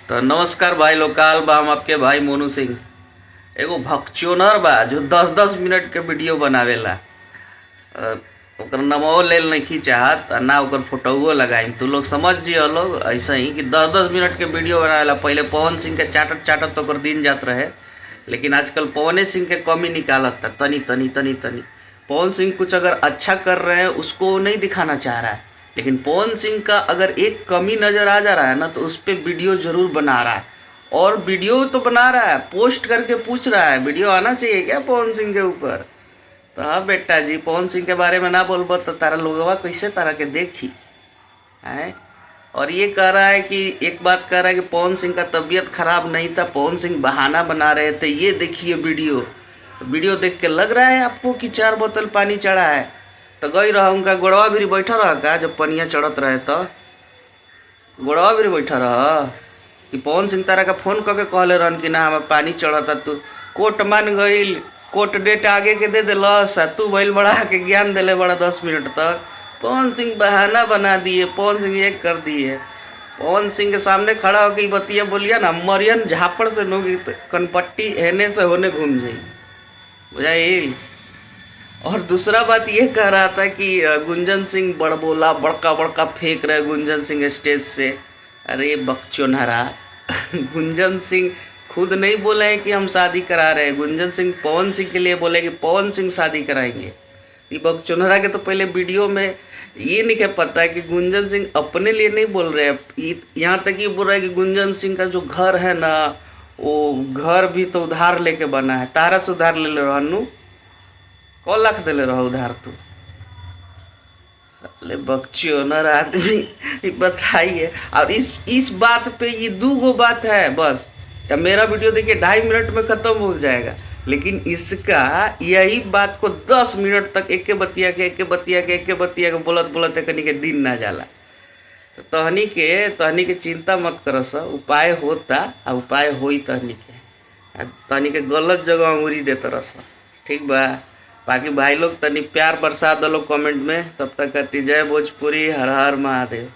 तो नमस्कार भाई लोकाल बा, हम आपके भाई मोनू सिंह। एगो भक्चोनर बा जो 10-10 मिनट के वीडियो बनावेला। अ, ओकर नमो लेल नहीं चाहत आ ना ओकर फोटोओ लगाई। तो लोग समझ जियो लोग ऐसा ही कि 10-10 मिनट के वीडियो बनावेला। पहले पवन सिंह के चाटत चाटत तो ओकर दिन जात रहे, लेकिन आजकल पवने सिंह के कमी निकालत था तनी तनी तनी तनी। पवन सिंह कुछ अगर अच्छा कर रहे हैं उसको वो नहीं दिखाना चाह रहा है, लेकिन पवन सिंह का अगर एक कमी नज़र आ जा रहा है ना तो उस पर वीडियो ज़रूर बना रहा है। और वीडियो तो बना रहा है, पोस्ट करके पूछ रहा है वीडियो आना चाहिए क्या पवन सिंह के ऊपर। तो हाँ बेटा जी, पवन सिंह के बारे में ना बोलबो तो तारा लोगवा कैसे तारा के देखी है। और ये कह रहा है कि एक बात कह रहा है कि पवन सिंह का तबीयत खराब नहीं था, पवन सिंह बहाना बना रहे थे। ये देखिए वीडियो, वीडियो देख के लग रहा है आपको कि 4 बोतल पानी चढ़ा है। तो गई रहा उनका गोड़वा भी बैठा रहा का जब पनिया चढ़त रहे तो गोड़वा भी बैठा रहा कि पवन सिंह तारा का फोन करके कहले रहन कि ना हमें पानी चढ़ता। तू कोर्ट मान गई, कोर्ट डेट आगे के दे दिलस, तू भैल बड़ा के ज्ञान दिले बड़ा 10 मिनट तक। पवन सिंह बहाना बना दिए, पवन सिंह एक कर दिए। पवन सिंह के सामने खड़ा होकर बतिया बोलिया ना, मरियन झापड़ से लोग कनपट्टी हेने से होने घूम जाई, बुझाई। और दूसरा बात ये कह रहा था कि गुंजन सिंह बड़बोला बड़का बड़का फेंक रहे गुंजन सिंह स्टेज से। अरे बकचोनहरा गुंजन सिंह खुद नहीं बोले हैं कि हम शादी करा रहे हैं। गुंजन सिंह पवन सिंह के लिए बोले कि पवन सिंह शादी कराएंगे। ये बकचोनहरा के तो पहले वीडियो में ये नहीं कह पता है कि गुंजन सिंह अपने लिए नहीं बोल रहे हैं। यहाँ तक ये बोल रहा है कि गुंजन सिंह का जो घर है ना, वो घर भी तो उधार लेके बना है। तारा से उधार ले रहनू, कौ लाख दिले रहो उधार तू। साले बकचोनर आदमी बताइए। और इस बात पे ये 2 गो बात है बस। या मेरा वीडियो देखिए 2.5 मिनट में खत्म हो जाएगा, लेकिन इसका यही बात को 10 मिनट तक एक बतिया के बोलत बोलत कनी के दिन ना जाला। तो तहनी के चिंता मत कर सा, उपाय होता आ उपाय होई तहनी के गलत जगह अंगुरी देता रसा, ठीक बा। बाकी भाई लोग तनी प्यार बरसा दो लोग कमेंट में। तब तक करती जय भोजपुरी, हर हर महादेव।